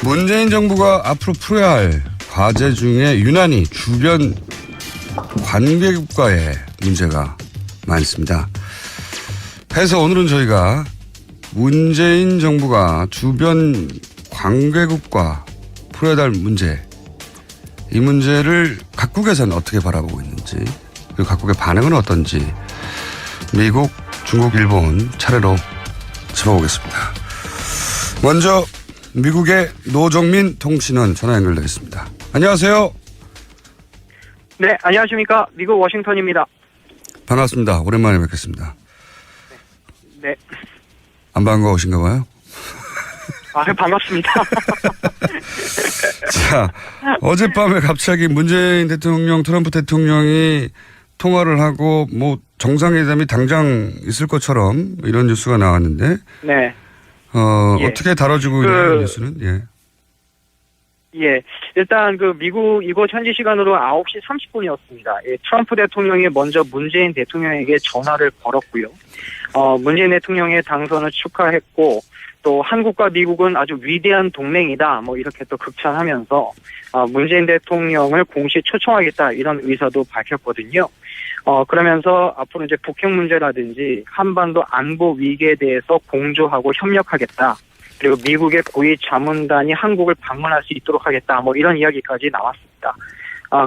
문재인 정부가 앞으로 풀어야 할 과제 중에 유난히 주변 관계국과의 문제가 많습니다. 해서 오늘은 저희가 문재인 정부가 주변 관계국과 풀어야 할 문제, 이 문제를 각국에서는 어떻게 바라보고 있는지, 그리고 각국의 반응은 어떤지 미국, 중국, 일본 차례로 짚어보겠습니다. 먼저 미국의 노정민 통신원 전화 연결되어 있습니다. 안녕하세요. 네, 안녕하십니까. 미국 워싱턴입니다. 반갑습니다. 오랜만에 뵙겠습니다. 네. 안 반가우신가 봐요? 반갑습니다. 자, 어젯밤에 갑자기 문재인 대통령, 트럼프 대통령이 통화를 하고 뭐 정상회담이 당장 있을 것처럼 이런 뉴스가 나왔는데, 네. 예. 어떻게 다뤄지고 있는 뉴스는? 예. 예. 일단 미국 이곳 현지 시간으로 9시 30분이었습니다. 예, 트럼프 대통령이 먼저 문재인 대통령에게 전화를 걸었고요. 문재인 대통령의 당선을 축하했고, 또 한국과 미국은 아주 위대한 동맹이다, 뭐 이렇게 또 극찬하면서 문재인 대통령을 공식 초청하겠다, 이런 의사도 밝혔거든요. 그러면서 앞으로 이제 북핵 문제라든지 한반도 안보 위기에 대해서 공조하고 협력하겠다. 그리고 미국의 고위 자문단이 한국을 방문할 수 있도록 하겠다. 뭐 이런 이야기까지 나왔습니다.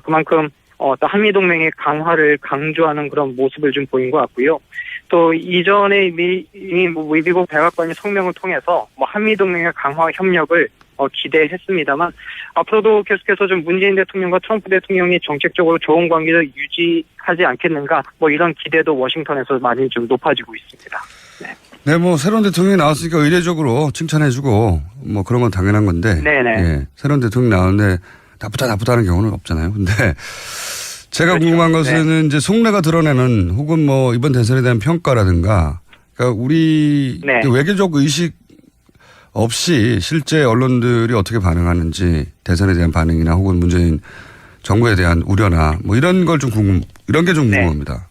그만큼 또 한미동맹의 강화를 강조하는 그런 모습을 좀 보인 것 같고요. 또 이전에 미국 백악관이 성명을 통해서 뭐 한미동맹의 강화 협력을 기대했습니다만, 앞으로도 계속해서 좀 문재인 대통령과 트럼프 대통령이 정책적으로 좋은 관계를 유지하지 않겠는가, 뭐 이런 기대도 워싱턴에서 많이 좀 높아지고 있습니다. 네, 뭐 새로운 대통령이 나왔으니까 의례적으로 칭찬해주고 뭐 그런 건 당연한 건데, 네네. 예, 새로운 대통령이 나오는데 나쁘다는 경우는 없잖아요. 근데 제가 그렇죠. 궁금한 것은 이제 속내가 드러내는, 혹은 뭐 이번 대선에 대한 평가라든가, 그러니까 우리 외교적 의식 없이 실제 언론들이 어떻게 반응하는지, 대선에 대한 반응이나 혹은 문재인 정부에 대한 우려나 뭐 이런 걸 좀 이런 게 좀 궁금합니다.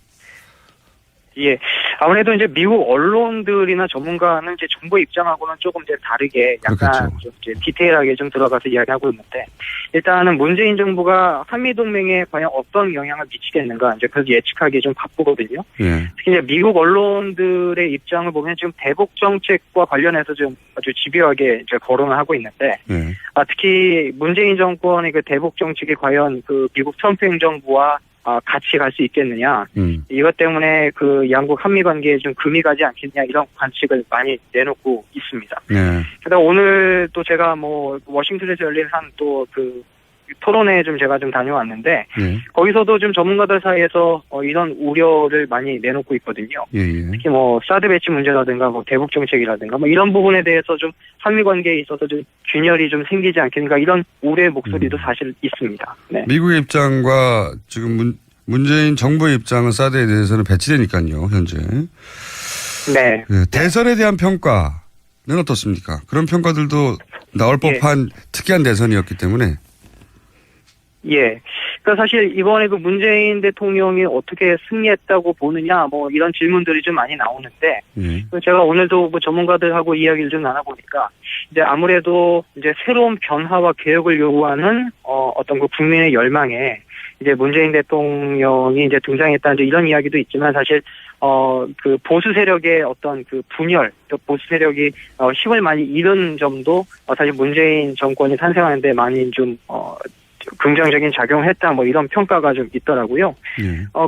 예. 아무래도 이제 미국 언론들이나 전문가는 이제 정부의 입장하고는 조금 이제 다르게 약간 좀 이제 디테일하게 좀 들어가서 이야기하고 있는데, 일단은 문재인 정부가 한미동맹에 과연 어떤 영향을 미치겠는가, 이제 그래서 예측하기 좀 바쁘거든요. 예. 특히 이제 미국 언론들의 입장을 보면 지금 대북 정책과 관련해서 좀 아주 집요하게 이제 거론을 하고 있는데, 예. 특히 문재인 정권의 그 대북 정책이 과연 그 미국 트럼프 행정부와 같이 갈 수 있겠느냐. 이것 때문에 그 양국 한미 관계에 좀 금이 가지 않겠냐, 이런 관측을 많이 내놓고 있습니다. 네. 게다가 오늘 또 제가 뭐 워싱턴에서 열린 한 또 그 토론회에 좀 제가 좀 다녀왔는데, 거기서도 좀 전문가들 사이에서 이런 우려를 많이 내놓고 있거든요. 특히 뭐 사드 배치 문제라든가 뭐 대북 정책이라든가 뭐 이런 부분에 대해서 좀 한미 관계에 있어서 좀 균열이 좀 생기지 않겠는가, 이런 우려의 목소리도 사실 있습니다. 네. 미국의 입장과 지금 문재인 정부의 입장은 사드에 대해서는 배치되니까요, 현재. 네. 대선에 대한 평가는 어떻습니까? 그런 평가들도 나올 법한 특이한 대선이었기 때문에. 예. 그러니까 사실 이번에 그 문재인 대통령이 어떻게 승리했다고 보느냐, 뭐 이런 질문들이 좀 많이 나오는데, 제가 오늘도 뭐 전문가들하고 이야기를 좀 나눠보니까, 이제 아무래도 이제 새로운 변화와 개혁을 요구하는 어떤 그 국민의 열망에 이제 문재인 대통령이 이제 등장했다, 이제 이런 이야기도 있지만, 사실 그 보수 세력의 어떤 그 분열, 또 보수 세력이 힘을 많이 잃은 점도 사실 문재인 정권이 탄생하는데 많이 좀 긍정적인 작용을 했다, 뭐 이런 평가가 좀 있더라고요.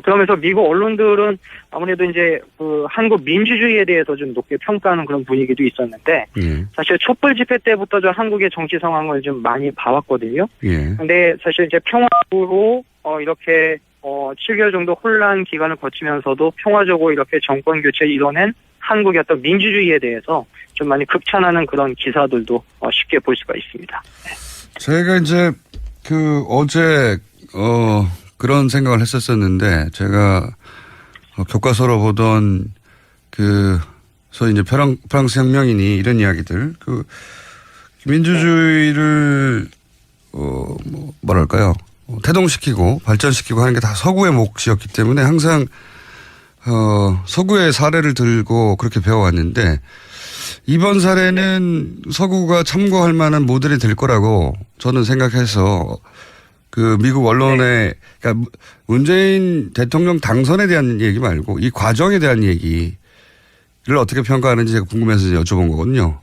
그러면서 미국 언론들은 아무래도 이제 그 한국 민주주의에 대해서 좀 높게 평가하는 그런 분위기도 있었는데, 사실 촛불 집회 때부터 좀 한국의 정치 상황을 좀 많이 봐왔거든요. 근데 사실 이제 평화적으로 이렇게 7개월 정도 혼란 기간을 거치면서도 평화적으로 이렇게 정권 교체를 이뤄낸 한국의 어떤 민주주의에 대해서 좀 많이 극찬하는 그런 기사들도 쉽게 볼 수가 있습니다. 제가 이제 어제 그런 생각을 했었었는데, 제가 교과서로 보던 소위 이제 프랑스 혁명인이 이런 이야기들, 민주주의를 뭐랄까요, 태동시키고 발전시키고 하는 게 다 서구의 몫이었기 때문에 항상 서구의 사례를 들고 그렇게 배워왔는데, 이번 사례는 서구가 참고할 만한 모델이 될 거라고 저는 생각해서 그 미국 언론에 그러니까 문재인 대통령 당선에 대한 얘기 말고 이 과정에 대한 얘기를 어떻게 평가하는지 제가 궁금해서 여쭤본 거거든요.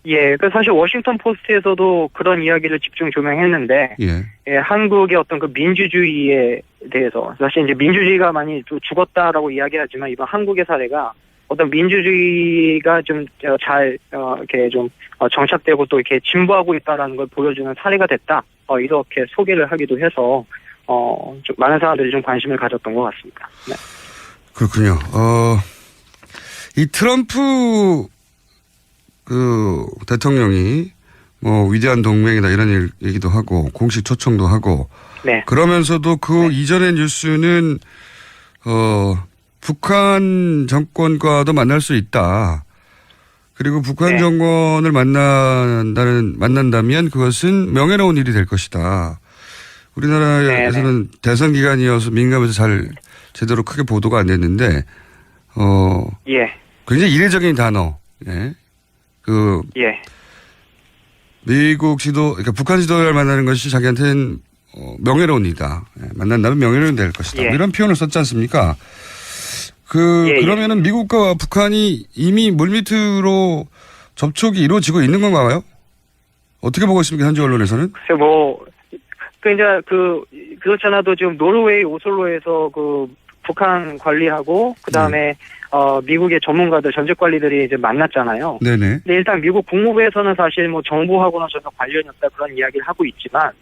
예, 그 사실 워싱턴 포스트에서도 그런 이야기를 집중 조명했는데, 예, 한국의 어떤 그 민주주의에 대해서 사실 이제 민주주의가 많이 좀 죽었다라고 이야기하지만 이번 한국의 사례가 어떤 민주주의가 좀 잘 이렇게 좀 정착되고 또 이렇게 진보하고 있다라는 걸 보여주는 사례가 됐다. 이렇게 소개를 하기도 해서 좀 많은 사람들이 좀 관심을 가졌던 것 같습니다. 네. 그렇군요. 이 트럼프 그 대통령이 뭐 위대한 동맹이다 이런 얘기도 하고 공식 초청도 하고 네. 그러면서도 그 이전의 뉴스는 북한 정권과도 만날 수 있다. 그리고 북한 정권을 만난다면 그것은 명예로운 일이 될 것이다. 우리나라에서는 대선 기간이어서 민감해서 잘 제대로 크게 보도가 안 됐는데 굉장히 이례적인 단어. 미국 그러니까 북한 지도자를 만나는 것이 자기한테는 명예로운 일이다. 만난다면 명예로운 될 것이다. 이런 표현을 썼지 않습니까? 그러면은 미국과 북한이 이미 물밑으로 접촉이 이루어지고 있는 건가요? 어떻게 보고 있습니까? 현지 언론에서는? 그렇잖아도 지금 노르웨이 오슬로에서 북한 관리하고 그다음에 미국의 전문가들 전직 관리들이 이제 만났잖아요. 네네. 근데 일단 미국 국무부에서는 사실 뭐 정부하고는 전혀 관련이 없다 그런 이야기를 하고 있지만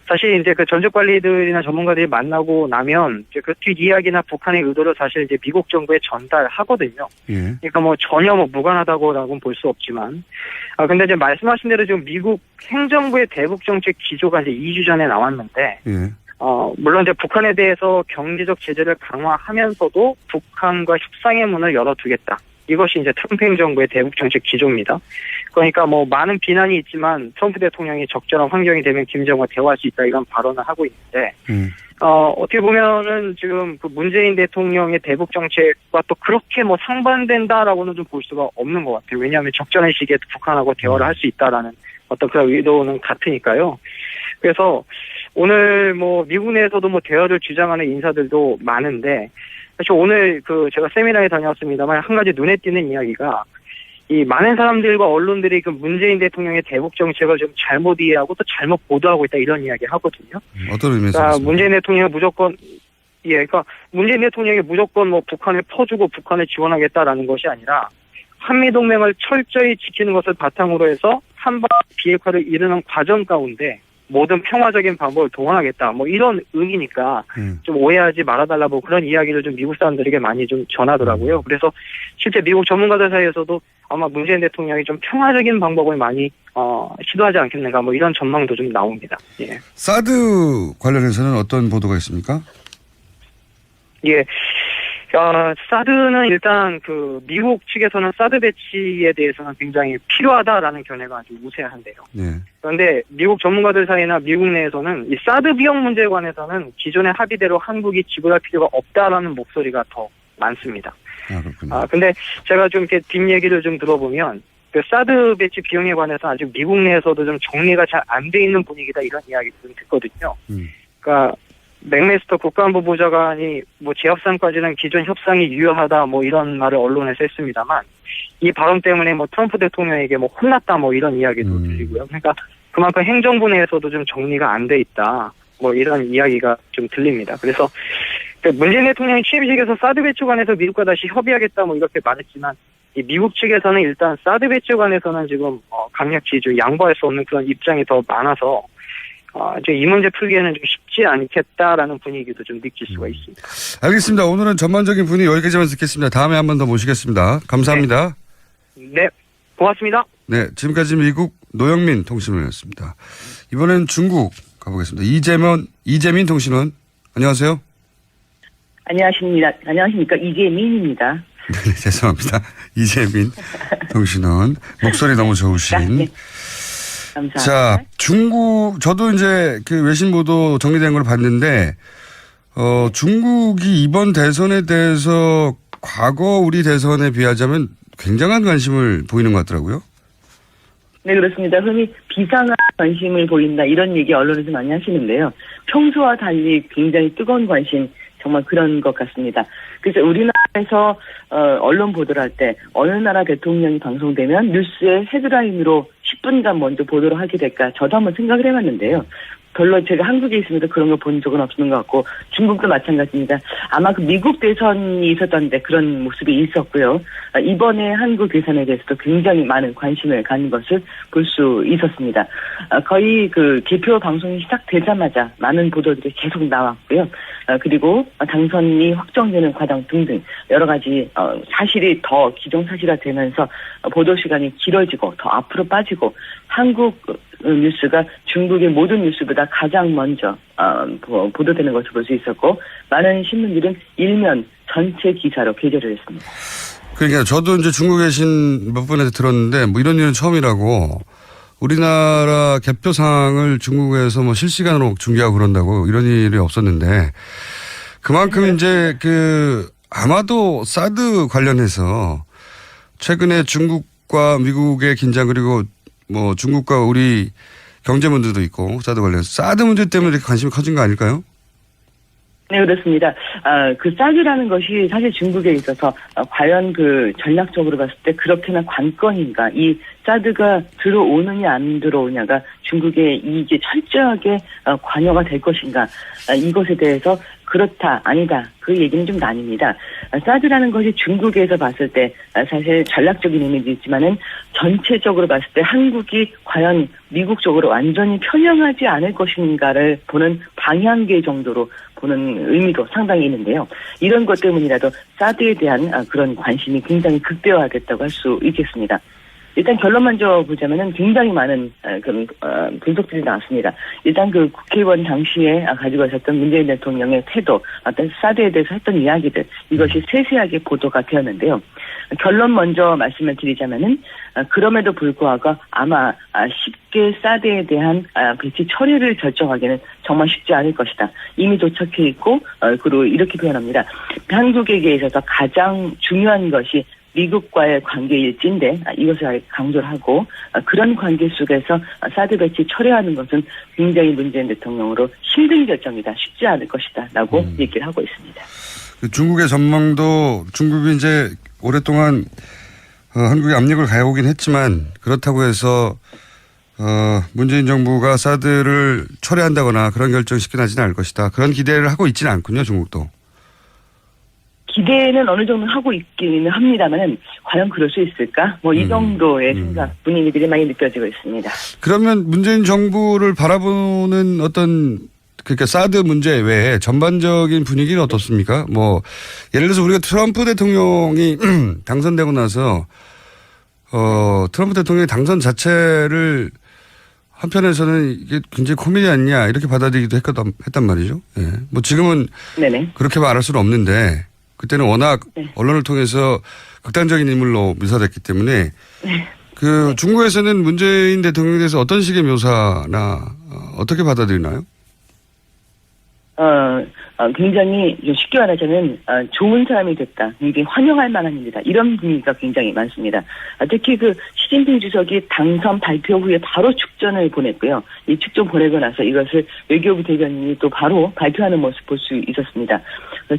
사실 이제 그 전직 관리들이나 전문가들이 만나고 나면 이제 그 뒷이야기나 북한의 의도를 사실 이제 미국 정부에 전달하거든요. 그러니까 뭐 전혀 무관하다고라고는 볼 수 없지만 근데 이제 말씀하신 대로 지금 미국 행정부의 대북 정책 기조가 이제 2주 전에 나왔는데 물론 이제 북한에 대해서 경제적 제재를 강화하면서도 북한과 협상의 문을 열어두겠다. 이것이 이제 트럼프 행정부의 대북 정책 기조입니다. 그러니까 뭐 많은 비난이 있지만 트럼프 대통령이 적절한 환경이 되면 김정은과 대화할 수 있다 이런 발언을 하고 있는데 어떻게 보면은 지금 그 문재인 대통령의 대북 정책과 또 그렇게 뭐 상반된다라고는 좀 볼 수가 없는 것 같아요. 왜냐하면 적절한 시기에 북한하고 대화를 할 수 있다라는 어떤 그런 의도는 같으니까요. 그래서 오늘 뭐 미국 내에서도 뭐 대화를 주장하는 인사들도 많은데 사실 오늘 제가 세미나에 다녀왔습니다만 한 가지 눈에 띄는 이야기가 이 많은 사람들과 언론들이 그 문재인 대통령의 대북 정책을 좀 잘못 이해하고 또 잘못 보도하고 있다 이런 이야기 하거든요. 어떤 의미에서? 그러니까 문재인 대통령이 문재인 대통령이 무조건 뭐 북한을 퍼주고 북한을 지원하겠다라는 것이 아니라 한미 동맹을 철저히 지키는 것을 바탕으로 해서 한반 비핵화를 이루는 과정 가운데 모든 평화적인 방법을 동원하겠다. 뭐 이런 의미니까 좀 오해하지 말아달라고 그런 이야기를 좀 미국 사람들에게 많이 좀 전하더라고요. 그래서 실제 미국 전문가들 사이에서도 아마 문재인 대통령이 좀 평화적인 방법을 많이 시도하지 않겠는가 뭐 이런 전망도 좀 나옵니다. 예. 사드 관련해서는 어떤 보도가 있습니까? 예. 사드는 일단 미국 측에서는 사드 배치에 대해서는 굉장히 필요하다라는 견해가 아주 우세한데요. 그런데 미국 전문가들 사이나 미국 내에서는 이 사드 비용 문제에 관해서는 기존의 합의대로 한국이 지불할 필요가 없다라는 목소리가 더 많습니다. 근데 제가 좀 이렇게 뒷얘기를 좀 들어보면 그 사드 배치 비용에 관해서 아직 미국 내에서도 좀 정리가 잘 안 돼 있는 분위기다 이런 이야기를 좀 듣거든요. 그러니까 맥메스터 국가안보보좌관이 뭐 재협상까지는 기존 협상이 유효하다 뭐 이런 말을 언론에서 했습니다만 이 발언 때문에 뭐 트럼프 대통령에게 뭐 혼났다 뭐 이런 이야기도 들리고요. 그러니까 그만큼 행정부 내에서도 좀 정리가 안 돼 있다 뭐 이런 이야기가 좀 들립니다. 그래서 문재인 대통령이 취임식에서 사드 배치 관해서 미국과 다시 협의하겠다 뭐 이렇게 말했지만 이 미국 측에서는 일단 사드 배치 관해서는 지금 강력히 좀 양보할 수 없는 그런 입장이 더 많아서 이 문제 풀기에는 좀 쉽지 않겠다라는 분위기도 좀 느낄 수가 있습니다. 알겠습니다. 오늘은 전반적인 분위기 여기까지만 듣겠습니다. 다음에 한 번 더 모시겠습니다. 감사합니다. 네, 고맙습니다. 네, 지금까지 미국 노영민 통신원이었습니다. 이번엔 중국 가보겠습니다. 이재민 통신원, 안녕하세요. 안녕하십니까. 이재민입니다. 네, 죄송합니다. 이재민 통신원. 목소리 너무 좋으신. 네. 감사합니다. 자, 중국, 저도 이제 그 외신 보도 정리된 걸 봤는데, 중국이 이번 대선에 대해서 과거 우리 대선에 비하자면 굉장한 관심을 보이는 것 같더라고요. 네, 그렇습니다. 흔히 비상한 관심을 보인다 이런 얘기 언론에서 많이 하시는데요. 평소와 달리 굉장히 뜨거운 관심 정말 그런 것 같습니다. 그래서 우리나라에서 언론 보도를 할 때 어느 나라 대통령이 방송되면 뉴스의 헤드라인으로 10분간 먼저 보도를 하게 될까 저도 한번 생각을 해봤는데요. 별로 제가 한국에 있으면서 그런 걸 본 적은 없는 것 같고 중국도 마찬가지입니다. 아마 그 미국 대선이 있었던데 그런 모습이 있었고요. 이번에 한국 대선에 대해서도 굉장히 많은 관심을 갖는 것을 볼 수 있었습니다. 거의 그 개표 방송이 시작되자마자 많은 보도들이 계속 나왔고요. 그리고 당선이 확정되는 과정 등등 여러 가지 사실이 더 기정사실화되면서 보도 시간이 길어지고 더 앞으로 빠지고 한국 뉴스가 중국의 모든 뉴스보다 가장 먼저 보도되는 것을 볼 수 있었고 많은 신문들은 일면 전체 기사로 게재를 했습니다. 그러니까 저도 이제 중국에 계신 몇 분한테 들었는데 뭐 이런 일은 처음이라고 우리나라 개표상을 중국에서 뭐 실시간으로 중계하고 그런다고 이런 일이 없었는데 그만큼 이제 아마도 사드 관련해서 최근에 중국과 미국의 긴장 그리고 뭐 중국과 우리 경제 문제도 있고 사드 관련해서 사드 문제 때문에 이렇게 관심이 커진 거 아닐까요? 네, 그렇습니다. 그 사드라는 것이 사실 중국에 있어서 과연 그 전략적으로 봤을 때 그렇게나 관건인가, 이 사드가 들어오느냐 안 들어오냐가 중국의 이익에 철저하게 관여가 될 것인가, 이것에 대해서 그렇다 아니다 그 얘기는 좀 나뉩니다. 사드라는 것이 중국에서 봤을 때 사실 전략적인 의미도 있지만은 전체적으로 봤을 때 한국이 과연 미국 쪽으로 완전히 편향하지 않을 것인가를 보는 방향계 정도로 보는 의미도 상당히 있는데요. 이런 것 때문이라도 사드에 대한 그런 관심이 굉장히 극대화됐다고 할 수 있겠습니다. 일단 결론 먼저 보자면은 굉장히 많은 그런 분석들이 나왔습니다. 일단 그 국회의원 당시에 가지고 있었던 문재인 대통령의 태도, 어떤 사드에 대해서 했던 이야기들, 이것이 세세하게 보도가 되었는데요. 결론 먼저 말씀을 드리자면은 그럼에도 불구하고 아마 쉽게 사드에 대한 배치 처리를 결정하기는 정말 쉽지 않을 것이다. 이미 도착해 있고 그리고 이렇게 표현합니다. 한국에게 있어서 가장 중요한 것이 미국과의 관계일진데 이것을 강조를 하고 그런 관계 속에서 사드 배치 철회하는 것은 굉장히 문재인 대통령으로 힘든 결정이다. 쉽지 않을 것이다. 라고 얘기를 하고 있습니다. 중국의 전망도 중국이 이제 오랫동안 한국에 압력을 가해오긴 했지만 그렇다고 해서 문재인 정부가 사드를 철회한다거나 그런 결정 쉽게 나지는 않을 것이다. 그런 기대를 하고 있지는 않군요. 중국도. 기대는 어느 정도 하고 있기는 합니다만 과연 그럴 수 있을까? 뭐 이 정도의 생각 분위기들이 많이 느껴지고 있습니다. 그러면 문재인 정부를 바라보는 어떤 그러니까 사드 문제 외에 전반적인 분위기는 어떻습니까? 뭐 예를 들어서 우리가 트럼프 대통령이 당선되고 나서 트럼프 대통령의 당선 자체를 한편에서는 이게 굉장히 코미디 아니냐 이렇게 받아들이기도 했단 말이죠. 예. 뭐 지금은 네네. 그렇게 말할 수는 없는데 그때는 워낙 언론을 통해서 극단적인 인물로 묘사됐기 때문에 중국에서는 문재인 대통령에 대해서 어떤 식의 묘사나 어떻게 받아들이나요? 굉장히 쉽게 말하자면 좋은 사람이 됐다. 굉장히 환영할 만한 일이다. 이런 분위기가 굉장히 많습니다. 특히 그 시진핑 주석이 당선 발표 후에 바로 축전을 보냈고요. 이 축전 보내고 나서 이것을 외교부 대변인이 또 바로 발표하는 모습 볼 수 있었습니다.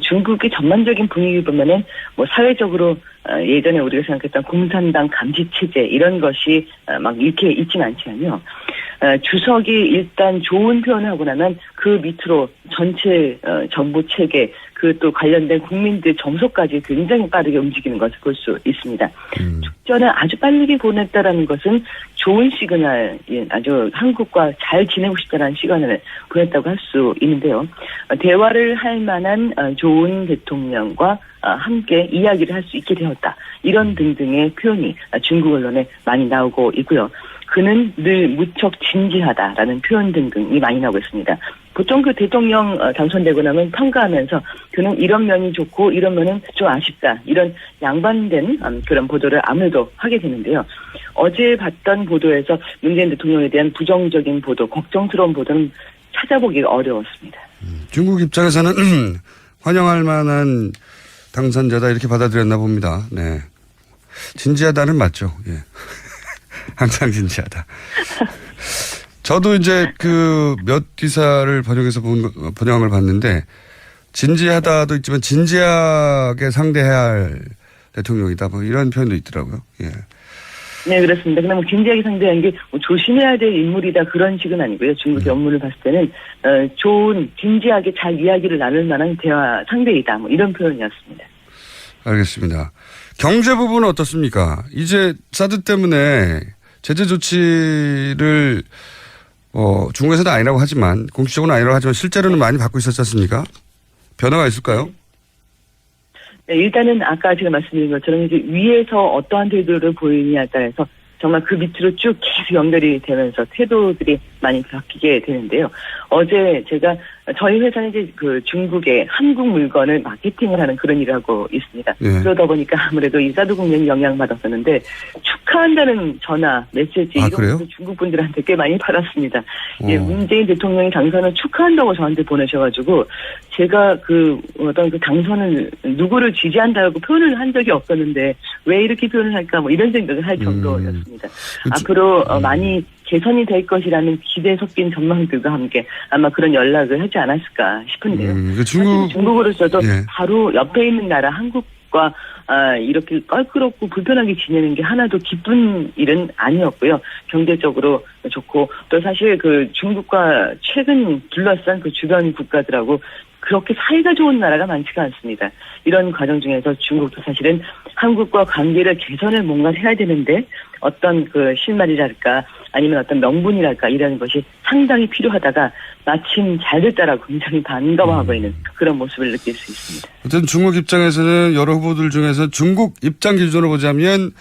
중국의 전반적인 분위기 보면은 뭐 사회적으로 예전에 우리가 생각했던 공산당 감시 체제 이런 것이 막 이렇게 있지는 않지만요. 주석이 일단 좋은 표현을 하고 나면 그 밑으로 전체 정부 체계 그 또 관련된 국민들 정서까지 굉장히 빠르게 움직이는 것을 볼 수 있습니다. 축전을 아주 빠르게 보냈다라는 것은 좋은 시그널, 아주 한국과 잘 지내고 싶다는 시그널을 보냈다고 할 수 있는데요. 대화를 할 만한 좋은 대통령과 함께 이야기를 할 수 있게 되었다. 이런 등등의 표현이 중국 언론에 많이 나오고 있고요. 그는 늘 무척 진지하다라는 표현 등등이 많이 나오고 있습니다. 보통 그 대통령 당선되고 나면 평가하면서 그는 이런 면이 좋고 이런 면은 좀 아쉽다. 이런 양반된 그런 보도를 아무래도 하게 되는데요. 어제 봤던 보도에서 문재인 대통령에 대한 부정적인 보도, 걱정스러운 보도는 찾아보기가 어려웠습니다. 중국 입장에서는 환영할 만한 당선자다 이렇게 받아들였나 봅니다. 네. 진지하다는 맞죠. 예. 항상 진지하다. 저도 이제 그 몇 기사를 번역해서 번역한 걸 봤는데 진지하다도 있지만 진지하게 상대해야 할 대통령이다. 뭐 이런 표현도 있더라고요. 예. 네, 그렇습니다. 근데 뭐 진지하게 상대한 게 뭐 조심해야 될 인물이다 그런 식은 아니고요. 중국의 업무를 봤을 때는 좋은 진지하게 잘 이야기를 나눌 만한 대화 상대이다. 뭐 이런 표현이었습니다. 알겠습니다. 경제 부분은 어떻습니까? 이제 사드 때문에 제재 조치를 중국에서는 아니라고 하지만 공식적으로는 아니라고 하지만 실제로는 많이 받고 있었지 않습니까? 변화가 있을까요? 네, 일단은 아까 제가 말씀드린 것처럼 이제 위에서 어떠한 태도를 보이느냐에 따라서 정말 그 밑으로 쭉 계속 연결이 되면서 태도들이 많이 바뀌게 되는데요. 어제 제가 저희 회사는 이제 그 중국의 한국 물건을 마케팅을 하는 그런 일을 하고 있습니다. 네. 그러다 보니까 아무래도 이 사드 국면이 영향받았었는데 축하한다는 전화, 메시지 이런 것도 중국 분들한테 꽤 많이 받았습니다. 예, 문재인 대통령이 당선을 축하한다고 저한테 보내셔가지고 제가 그 어떤 그 당선을 누구를 지지한다고 표현을 한 적이 없었는데 왜 이렇게 표현을 할까 뭐 이런 생각을 할 정도였습니다. 앞으로 많이 개선이 될 것이라는 기대 섞인 전망들과 함께 아마 그런 연락을 하지 않았을까 싶은데요. 중국으로서도 예. 바로 옆에 있는 나라 한국과 이렇게 껄끄럽고 불편하게 지내는 게 하나도 기쁜 일은 아니었고요. 경제적으로 좋고 또 사실 그 중국과 최근 둘러싼 그 주변 국가들하고 그렇게 사이가 좋은 나라가 많지가 않습니다. 이런 과정 중에서 중국도 사실은 한국과 관계를 개선을 뭔가 해야 되는데 어떤 그 실마리랄까 아니면 어떤 명분이랄까 이런 것이 상당히 필요하다가 마침 잘 됐다라고 굉장히 반가워하고 있는 그런 모습을 느낄 수 있습니다. 어쨌든 중국 입장에서는 여러 후보들 중에서 중국 입장 기준으로 보자면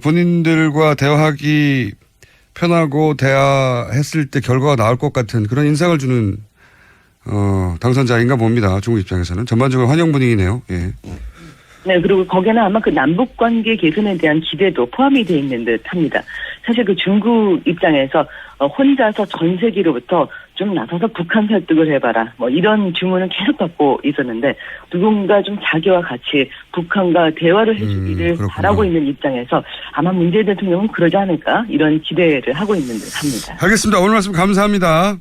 본인들과 대화하기 편하고 대화했을 때 결과가 나올 것 같은 그런 인상을 주는 당선자인가 봅니다. 중국 입장에서는 전반적으로 환영 분위기네요. 예. 네, 그리고 거기에는 아마 그 남북 관계 개선에 대한 기대도 포함이 되어 있는 듯 합니다. 사실 그 중국 입장에서 혼자서 전 세계로부터 좀 나서서 북한 설득을 해봐라. 뭐 이런 주문을 계속 받고 있었는데 누군가 좀 자기와 같이 북한과 대화를 해주기를 바라고 있는 입장에서 아마 문재인 대통령은 그러지 않을까 이런 기대를 하고 있는 듯 합니다. 알겠습니다. 오늘 말씀 감사합니다.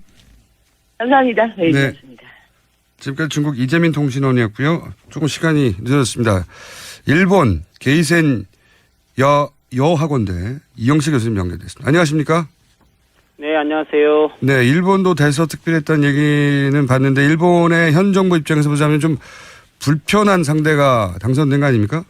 감사합니다. 네, 네. 고맙습니다. 지금까지 중국 이재민 통신원이었고요. 조금 시간이 늦어졌습니다. 일본 게이센 여학원대 이영식 교수님 연결됐습니다. 안녕하십니까? 네, 안녕하세요. 네, 일본도 대서특필했다는 얘기는 봤는데 일본의 현 정부 입장에서 보자면 좀 불편한 상대가 당선된 거 아닙니까?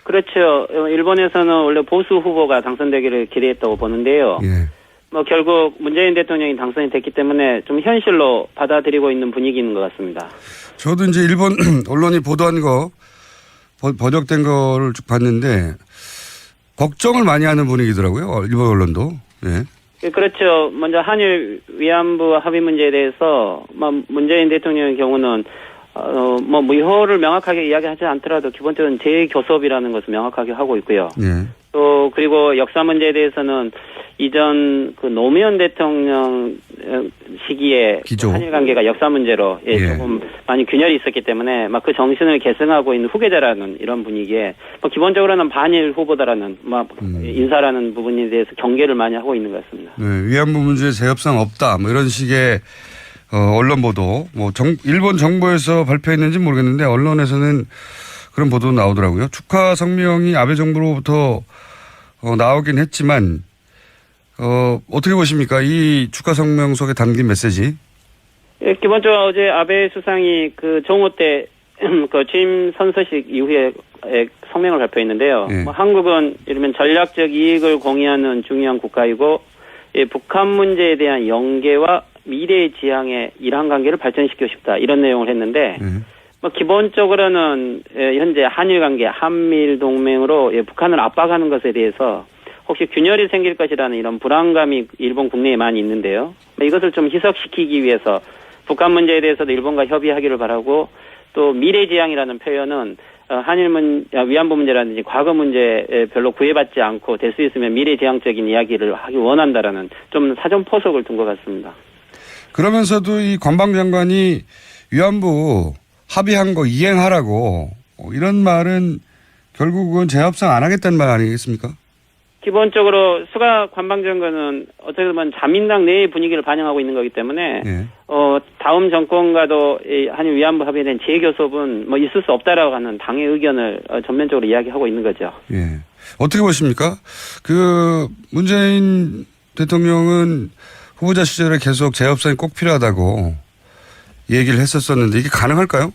그렇죠. 일본에서는 원래 보수 후보가 당선되기를 기대했다고 보는데요. 예. 뭐 결국 문재인 대통령이 당선이 됐기 때문에 좀 현실로 받아들이고 있는 분위기인 것 같습니다. 저도 이제 일본 언론이 보도한 거 번역된 거를 쭉 봤는데 걱정을 많이 하는 분위기더라고요. 일본 언론도. 예. 그렇죠. 먼저 한일 위안부 합의 문제에 대해서 문재인 대통령의 경우는 뭐 무효를 명확하게 이야기하지 않더라도 기본적으로 재교섭이라는 것을 명확하게 하고 있고요. 예. 또 그리고 역사 문제에 대해서는 이전 그 노무현 대통령 시기에 기조. 한일 관계가 역사 문제로 조금 많이 균열이 있었기 때문에 막 그 정신을 계승하고 있는 후계자라는 이런 분위기에 기본적으로는 반일 후보다라는 인사라는 부분에 대해서 경계를 많이 하고 있는 것 같습니다. 네, 위안부 문제에 재협상 없다. 뭐 이런 식의 언론 보도. 뭐 일본 정부에서 발표했는지 모르겠는데 언론에서는 그런 보도 나오더라고요. 축하 성명이 아베 정부로부터 나오긴 했지만 어떻게 보십니까? 이 축하 성명 속에 담긴 메시지. 예, 기본적으로 어제 아베 수상이 그 정오 때 그 취임 선서식 이후에 성명을 발표했는데요. 예. 한국은 이러면 전략적 이익을 공유하는 중요한 국가이고 북한 문제에 대한 연계와 미래 지향의 일한 관계를 발전시키고 싶다 이런 내용을 했는데 기본적으로는 현재 한일 관계, 한미일 동맹으로 북한을 압박하는 것에 대해서 혹시 균열이 생길 것이라는 이런 불안감이 일본 국내에 많이 있는데요. 이것을 좀 희석시키기 위해서 북한 문제에 대해서도 일본과 협의하기를 바라고 또 미래지향이라는 표현은 위안부 문제라든지 과거 문제에 별로 구애받지 않고 될 수 있으면 미래지향적인 이야기를 하기 원한다라는 좀 사전 포석을 둔 것 같습니다. 그러면서도 이 관방장관이 위안부 합의한 거 이행하라고 이런 말은 결국은 재협상 안 하겠다는 말 아니겠습니까? 기본적으로 수가 관방정권은 어떻게 보면 자민당 내의 분위기를 반영하고 있는 거기 때문에 예. 다음 정권과도 이 한일 위안부 합의에 대한 재교섭은 뭐 있을 수 없다라고 하는 당의 의견을 전면적으로 이야기하고 있는 거죠. 예. 어떻게 보십니까? 그 문재인 대통령은 후보자 시절에 계속 재협상이 꼭 필요하다고 얘기를 했었었는데 이게 가능할까요?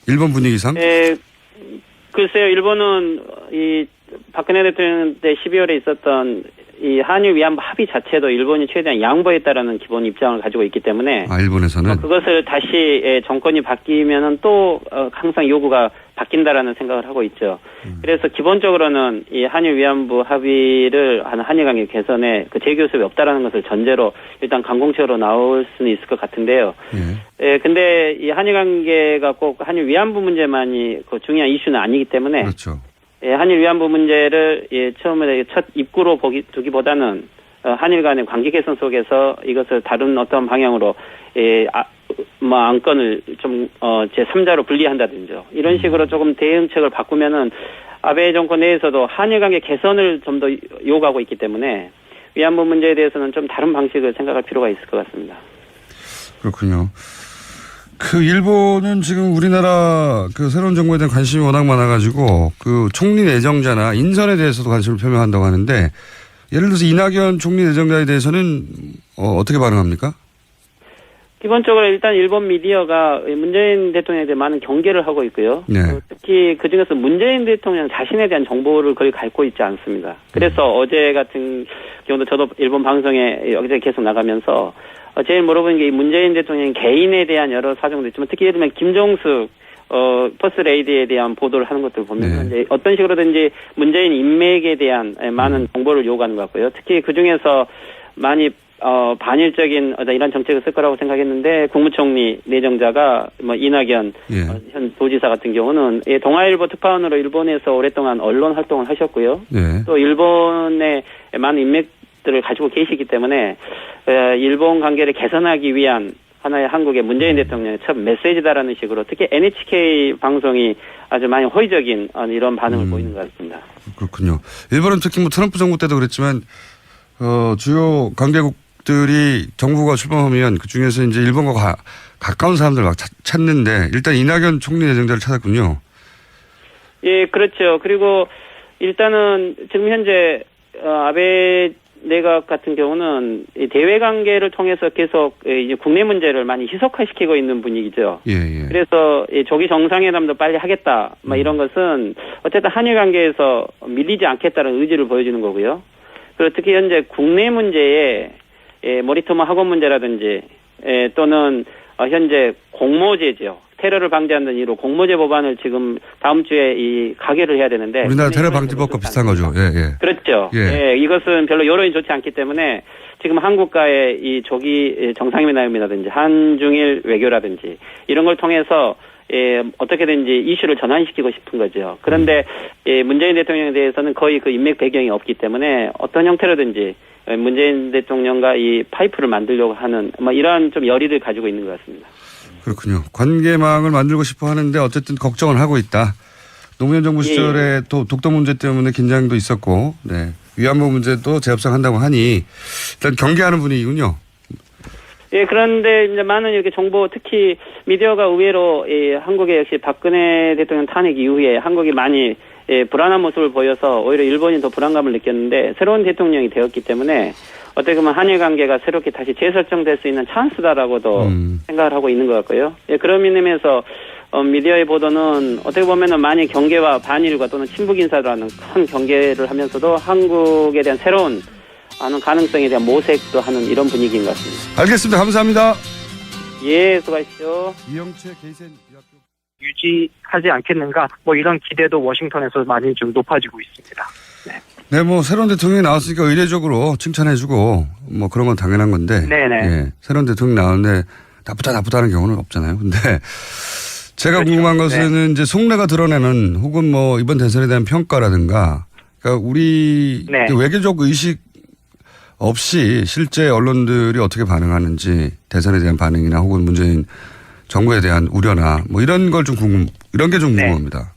일본 분위기상? 글쎄요, 일본은 이 박근혜 대통령 때 12월에 있었던 이 한일 위안부 합의 자체도 일본이 최대한 양보했다라는 기본 입장을 가지고 있기 때문에 일본에서는 그것을 다시 정권이 바뀌면은 또 항상 요구가 바뀐다라는 생각을 하고 있죠. 그래서 기본적으로는 이 한일 위안부 합의를 한일 관계 개선에 그 재교섭이 없다라는 것을 전제로 일단 강공처로 나올 수는 있을 것 같은데요. 근데 이 한일 관계가 꼭 한일 위안부 문제만이 그 중요한 이슈는 아니기 때문에 그렇죠. 한일 위안부 문제를 처음에 첫 입구로 두기보다는 한일 간의 관계 개선 속에서 이것을 다른 어떤 방향으로 안건을 좀 제3자로 분리한다든지 이런 식으로 조금 대응책을 바꾸면은 아베 정권 내에서도 한일 관계 개선을 좀 더 요구하고 있기 때문에 위안부 문제에 대해서는 좀 다른 방식을 생각할 필요가 있을 것 같습니다. 그렇군요. 그 일본은 지금 우리나라 그 새로운 정부에 대한 관심이 워낙 많아가지고 그 총리 내정자나 인선에 대해서도 관심을 표명한다고 하는데 예를 들어서 이낙연 총리 내정자에 대해서는 어떻게 반응합니까? 기본적으로 일단 일본 미디어가 문재인 대통령에 대해 많은 경계를 하고 있고요. 네. 특히 그중에서 문재인 대통령 자신에 대한 정보를 거의 갖고 있지 않습니다. 그래서 어제 같은 경우도 저도 일본 방송에 어제 계속 나가면서 제일 물어보는 게 이 문재인 대통령 개인에 대한 여러 사정도 있지만 특히 예를 들면 김종숙 퍼스트레이디에 대한 보도를 하는 것들 보면 이제 어떤 식으로든지 문재인 인맥에 대한 많은 정보를 요구하는 것 같고요. 특히 그 중에서 많이 반일적인 이런 정책을 쓸 거라고 생각했는데 국무총리 내정자가 뭐 이낙연 현 도지사 같은 경우는 동아일보 특파원으로 일본에서 오랫동안 언론 활동을 하셨고요. 또 일본의 많은 인맥들을 가지고 계시기 때문에 일본 관계를 개선하기 위한 하나의 한국의 문재인 대통령의 첫 메시지다라는 식으로 특히 NHK 방송이 아주 많이 호의적인 이런 반응을 보이는 것 같습니다. 그렇군요. 일본은 특히 뭐 트럼프 정부 때도 그랬지만 주요 관계국들이 정부가 출범하면 그 중에서 이제 일본과 가까운 사람들 막 찾는데 일단 이낙연 총리 내정자를 찾았군요. 예, 그렇죠. 그리고 일단은 지금 현재 아베 내각 같은 경우는 이 대외 관계를 통해서 계속 이제 국내 문제를 많이 희석화시키고 있는 분위기죠. 그래서 이 조기 정상회담도 빨리 하겠다. 막 이런 것은 어쨌든 한일 관계에서 밀리지 않겠다는 의지를 보여주는 거고요. 그리고 특히 현재 국내 문제에 모리토모 학원 문제라든지 또는 현재 공모제죠. 테러를 방지하는 이유로 공모제 법안을 지금 다음 주에 이 가결을 해야 되는데 우리나라 테러 방지법과 비슷한 거죠. 그렇죠. 이것은 별로 여론이 좋지 않기 때문에 지금 한국과의 이 조기 정상회담이라든지 한중일 외교라든지 이런 걸 통해서 어떻게든지 이슈를 전환시키고 싶은 거죠. 그런데 문재인 대통령에 대해서는 거의 그 인맥 배경이 없기 때문에 어떤 형태로든지 문재인 대통령과 이 파이프를 만들려고 하는 이러한 좀 열의를 가지고 있는 것 같습니다. 그렇군요. 관계망을 만들고 싶어 하는데 어쨌든 걱정을 하고 있다. 노무현 정부 시절에 또 독도 문제 때문에 긴장도 있었고, 위안부 문제도 재협상한다고 하니 일단 경계하는 분위기군요. 그런데 이제 많은 이렇게 정보, 특히 미디어가 의외로 한국의 역시 박근혜 대통령 탄핵 이후에 한국이 많이 불안한 모습을 보여서 오히려 일본이 더 불안감을 느꼈는데 새로운 대통령이 되었기 때문에 어떻게 보면 한일 관계가 새롭게 다시 재설정될 수 있는 찬스다라고도 생각을 하고 있는 것 같고요. 그런 의미에서 미디어의 보도는 어떻게 보면은 많이 경계와 반일과 또는 친북 인사라는 큰 경계를 하면서도 한국에 대한 새로운 가능성에 대한 모색도 하는 이런 분위기인 것 같습니다. 알겠습니다. 감사합니다. 예, 수고하십시오. 이영채 게이센 유지하지 않겠는가 이런 기대도 워싱턴에서 많이 좀 높아지고 있습니다. 새로운 대통령이 나왔으니까 의례적으로 칭찬해주고 그런 건 당연한 건데. 새로운 대통령이 나왔는데 나쁘다는 경우는 없잖아요. 근데 제가 궁금한 것은 이제 속내가 드러내는 혹은 이번 대선에 대한 평가라든가 그러니까 우리 외교적 의식 없이 실제 언론들이 어떻게 반응하는지 대선에 대한 반응이나 혹은 문재인 정부에 대한 우려나 이런 게 좀 궁금합니다.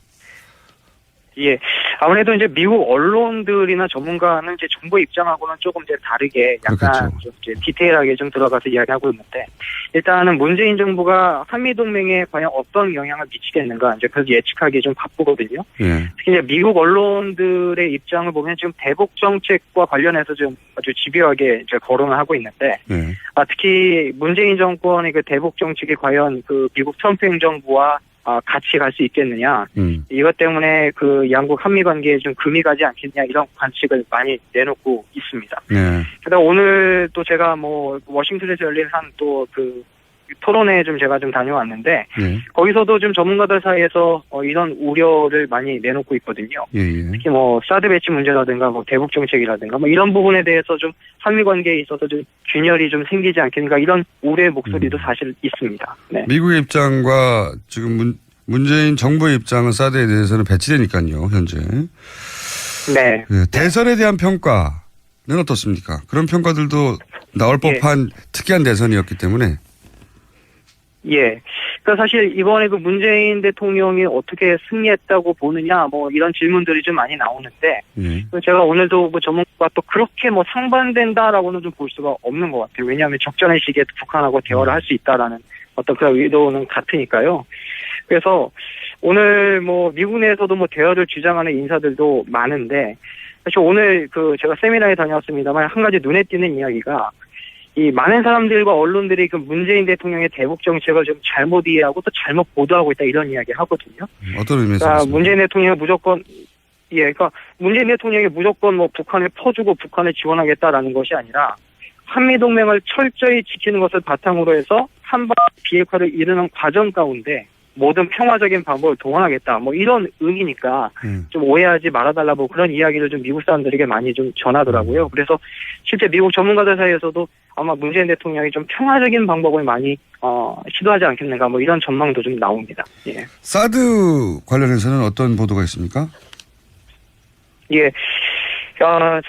예. 아무래도 이제 미국 언론들이나 전문가는 이제 정부 입장하고는 조금 이제 다르게 약간 좀 이제 디테일하게 좀 들어가서 이야기하고 있는데, 일단은 문재인 정부가 한미동맹에 과연 어떤 영향을 미치겠는가, 이제 그걸 예측하기 좀 바쁘거든요. 예. 특히 이제 미국 언론들의 입장을 보면 지금 대북 정책과 관련해서 좀 아주 집요하게 이제 거론을 하고 있는데, 예. 특히 문재인 정권의 그 대북 정책이 과연 그 미국 트럼프 행정부와 같이 갈 수 있겠느냐. 이것 때문에 그 양국 한미 관계에 좀 금이 가지 않겠냐, 이런 관측을 많이 내놓고 있습니다. 네. 그다음 오늘 또 제가 뭐 워싱턴에서 열린 한 또 그 토론회에 좀 제가 좀 다녀왔는데, 네. 거기서도 좀 전문가들 사이에서 이런 우려를 많이 내놓고 있거든요. 예, 예. 특히 뭐 사드 배치 문제라든가 뭐 대북 정책이라든가 뭐 이런 부분에 대해서 좀 한미 관계에 있어서 좀 균열이 좀 생기지 않겠는가, 이런 우려의 목소리도 사실 있습니다. 네. 미국의 입장과 지금 문재인 정부의 입장은 사드에 대해서는 배치되니까요, 현재. 네. 네. 대선에 대한 평가는 어떻습니까? 그런 평가들도 나올 법한 특이한 대선이었기 때문에. 예. 그러니까 사실 이번에 그 문재인 대통령이 어떻게 승리했다고 보느냐, 뭐 이런 질문들이 좀 많이 나오는데, 제가 오늘도 뭐 전문가가 또 그렇게 뭐 상반된다라고는 좀 볼 수가 없는 것 같아요. 왜냐하면 적절한 시기에 북한하고 대화를 할 수 있다라는 어떤 그런 의도는 같으니까요. 그래서 오늘 뭐 미국 내에서도 뭐 대화를 주장하는 인사들도 많은데, 사실 오늘 그 제가 세미나에 다녀왔습니다만 한 가지 눈에 띄는 이야기가, 이 많은 사람들과 언론들이 그 문재인 대통령의 대북 정책을 좀 잘못 이해하고 또 잘못 보도하고 있다, 이런 이야기 하거든요. 어떤 의미에서? 그러니까 문재인 대통령이 무조건, 그러니까 문재인 대통령이 무조건 뭐 북한을 퍼주고 북한을 지원하겠다라는 것이 아니라 한미 동맹을 철저히 지키는 것을 바탕으로 해서 한반 비핵화를 이루는 과정 가운데 모든 평화적인 방법을 동원하겠다, 뭐 이런 의미니까 좀 오해하지 말아달라고 그런 이야기를 좀 미국 사람들에게 많이 좀 전하더라고요. 그래서 실제 미국 전문가들 사이에서도 아마 문재인 대통령이 좀 평화적인 방법을 많이 시도하지 않겠는가, 뭐 이런 전망도 좀 나옵니다. 예. 사드 관련해서는 어떤 보도가 있습니까? 예.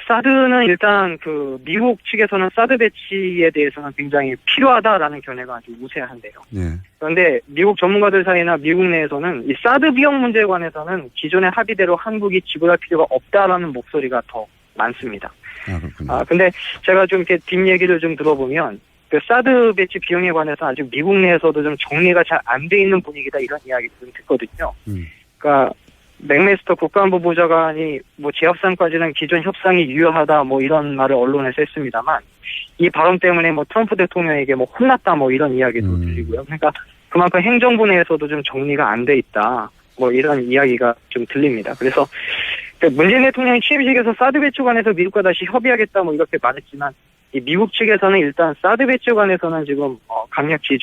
사드는 일단 그 미국 측에서는 사드 배치에 대해서는 굉장히 필요하다라는 견해가 아주 우세한데요. 네. 그런데 미국 전문가들 사이나 미국 내에서는 이 사드 비용 문제에 관해서는 기존의 합의대로 한국이 지불할 필요가 없다라는 목소리가 더 많습니다. 그렇군요. 근데 제가 좀 이렇게 뒷얘기를 좀 들어보면 그 사드 배치 비용에 관해서 아직 미국 내에서도 좀 정리가 잘 안 돼 있는 분위기다, 이런 이야기를 좀 듣거든요. 그러니까 맥메스터 국가안보보좌관이 뭐 재협상까지는 기존 협상이 유효하다, 뭐 이런 말을 언론에서 했습니다만, 이 발언 때문에 뭐 트럼프 대통령에게 뭐 혼났다, 뭐 이런 이야기도 들리고요. 그러니까 그만큼 행정부 내에서도 좀 정리가 안 돼 있다, 뭐 이런 이야기가 좀 들립니다. 그래서 문재인 대통령이 취임식에서 사드 배치 관해서 미국과 다시 협의하겠다, 뭐 이렇게 말했지만, 이 미국 측에서는 일단 사드 배치 관해서는 지금 강력히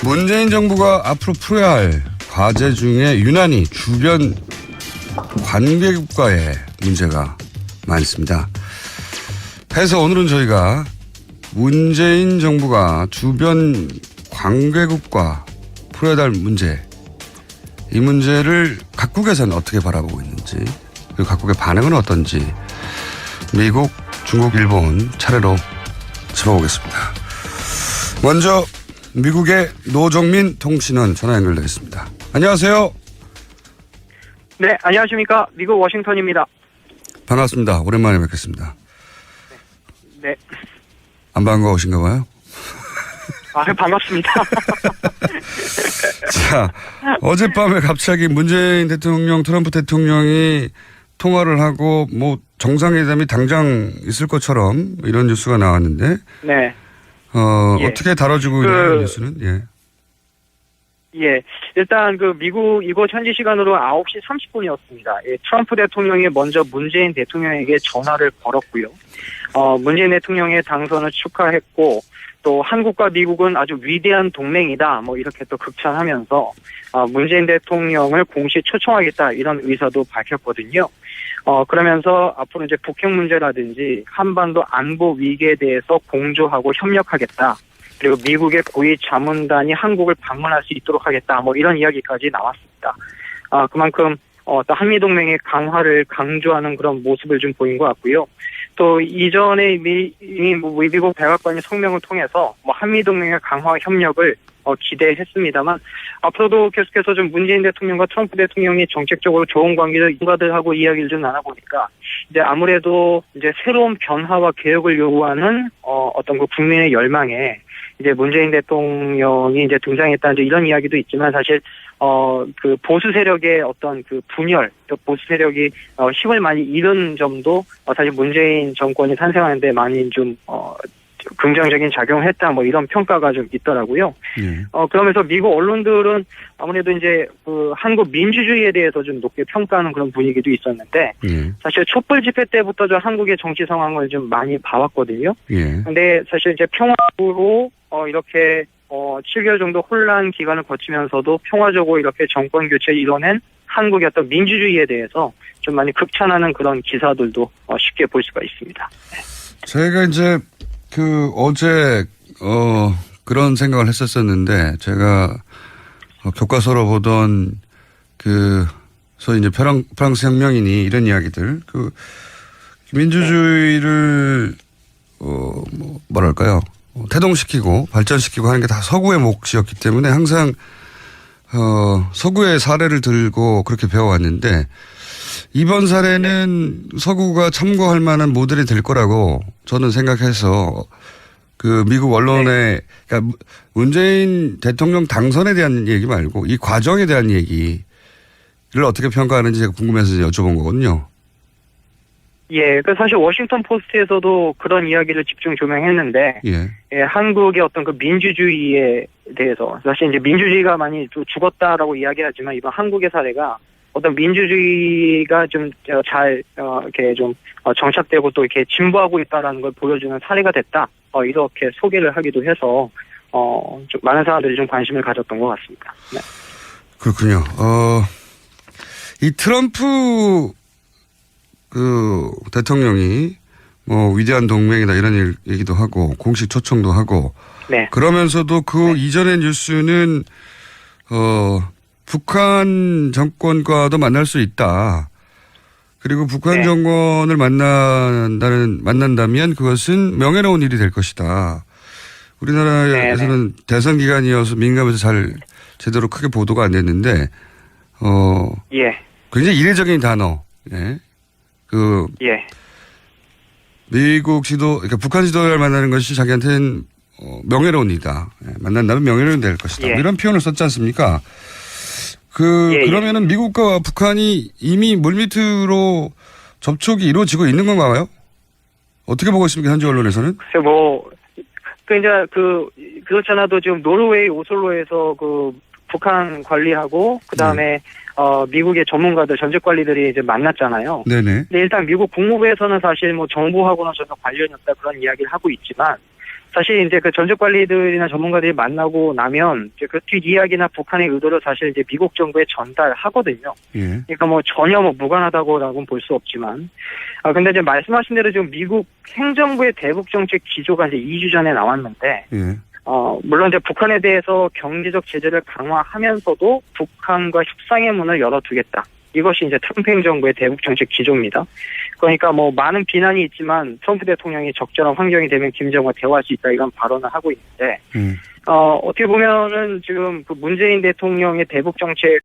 문재인 정부가 앞으로 풀어야 할 과제 중에 유난히 주변 관계국가의 문제가 많습니다. 그래서 오늘은 저희가 문재인 정부가 주변 관계국가 풀어야 할 문제, 이 문제를 각국에서는 어떻게 바라보고 있는지, 그리고 각국의 반응은 어떤지 미국, 중국, 일본 차례로 짚어보겠습니다. 먼저 미국의 노정민 통신원 전화 연결되어 있습니다. 안녕하세요. 네, 안녕하십니까. 미국 워싱턴입니다. 반갑습니다. 오랜만에 뵙겠습니다. 네. 안 반가우신가 봐요? 반갑습니다. 자, 어젯밤에 갑자기 문재인 대통령, 트럼프 대통령이 통화를 하고 뭐 정상회담이 당장 있을 것처럼 이런 뉴스가 나왔는데. 네. 예. 어떻게 다뤄지고 있는 뉴스는? 예. 예. 일단 그 미국 이곳 현지 시간으로 9시 30분이었습니다. 예, 트럼프 대통령이 먼저 문재인 대통령에게 전화를 걸었고요. 문재인 대통령의 당선을 축하했고, 또 한국과 미국은 아주 위대한 동맹이다, 뭐 이렇게 또 극찬하면서 문재인 대통령을 공식 초청하겠다, 이런 의사도 밝혔거든요. 그러면서 앞으로 이제 북핵 문제라든지 한반도 안보 위기에 대해서 공조하고 협력하겠다, 그리고 미국의 고위 자문단이 한국을 방문할 수 있도록 하겠다, 뭐 이런 이야기까지 나왔습니다. 그만큼 또 한미동맹의 강화를 강조하는 그런 모습을 좀 보인 것 같고요. 또 이전에 미국 백악관이 성명을 통해서 뭐 한미동맹의 강화 협력을 기대했습니다만 앞으로도 계속해서 좀 문재인 대통령과 트럼프 대통령이 정책적으로 좋은 관계를 인가들하고 이야기를 좀 나눠보니까 이제 아무래도 이제 새로운 변화와 개혁을 요구하는 어떤 그 국민의 열망에 이제 문재인 대통령이 이제 등장했다는 이런 이야기도 있지만 사실 그 보수 세력의 어떤 그 분열, 또 보수 세력이 힘을 많이 잃은 점도 사실 문재인 정권이 탄생하는데 많이 좀 긍정적인 작용을 했다, 뭐 이런 평가가 좀 있더라고요. 그러면서 미국 언론들은 아무래도 이제 그 한국 민주주의에 대해서 좀 높게 평가하는 그런 분위기도 있었는데, 사실 촛불 집회 때부터 좀 한국의 정치 상황을 좀 많이 봐왔거든요. 근데 사실 이제 평화적으로 이렇게 7개월 정도 혼란 기간을 거치면서도 평화적으로 이렇게 정권 교체를 이뤄낸 한국의 어떤 민주주의에 대해서 좀 많이 극찬하는 그런 기사들도 쉽게 볼 수가 있습니다. 제가 이제 어제 그런 생각을 했었었는데, 제가 교과서로 보던 소위 이제 프랑스 혁명이니 이런 이야기들, 민주주의를 뭐랄까요, 태동시키고 발전시키고 하는 게 다 서구의 몫이었기 때문에 항상 서구의 사례를 들고 그렇게 배워왔는데, 이번 사례는 서구가 참고할 만한 모델이 될 거라고 저는 생각해서 미국 언론에 그러니까 문재인 대통령 당선에 대한 얘기 말고 이 과정에 대한 얘기를 어떻게 평가하는지 제가 궁금해서 여쭤본 거거든요. 예, 사실 워싱턴 포스트에서도 그런 이야기를 집중 조명했는데, 한국의 어떤 그 민주주의에 대해서 사실 이제 민주주의가 많이 좀 죽었다라고 이야기하지만 이번 한국의 사례가 어떤 민주주의가 좀 잘 이렇게 좀 정착되고 또 이렇게 진보하고 있다라는 걸 보여주는 사례가 됐다. 이렇게 소개를 하기도 해서 좀 많은 사람들이 좀 관심을 가졌던 것 같습니다. 네. 그렇군요. 이 트럼프 대통령이 뭐 위대한 동맹이다 이런 얘기도 하고 공식 초청도 하고, 네. 그러면서도 이전의 뉴스는 북한 정권과도 만날 수 있다. 그리고 북한 정권을 만난다면 그것은 명예로운 일이 될 것이다. 우리나라에서는 대선 기간이어서 민감해서 제대로 크게 보도가 안 됐는데, 굉장히 이례적인 단어. 미국 그러니까 북한 지도자를 만나는 것이 자기한테는 명예로운 일이다. 만난다면 명예로운 될 것이다. 이런 표현을 썼지 않습니까? 그러면은 미국과 북한이 이미 물밑으로 접촉이 이루어지고 있는 건가요? 어떻게 보고 있습니까, 현지 언론에서는? 그렇잖아도 지금 노르웨이 오슬로에서 북한 관리하고, 그 다음에, 미국의 전문가들, 전직 관리들이 이제 만났잖아요. 네네. 근데 일단 미국 국무부에서는 사실 뭐 정부하고는 전혀 관련이 없다 그런 이야기를 하고 있지만, 사실 이제 그 전직 관리들이나 전문가들이 만나고 나면 이제 그 뒷 이야기나 북한의 의도를 사실 이제 미국 정부에 전달하거든요. 그러니까 뭐 전혀 무관하다고라고는 볼 수 없지만, 근데 이제 말씀하신 대로 지금 미국 행정부의 대북 정책 기조가 이제 2주 전에 나왔는데, 물론 이제 북한에 대해서 경제적 제재를 강화하면서도 북한과 협상의 문을 열어두겠다. 이것이 이제 트럼프 행정부의 대북 정책 기조입니다. 그러니까 뭐 많은 비난이 있지만 트럼프 대통령이 적절한 환경이 되면 김정은과 대화할 수 있다 이런 발언을 하고 있는데, 어떻게 보면은 지금 문재인 대통령의 대북 정책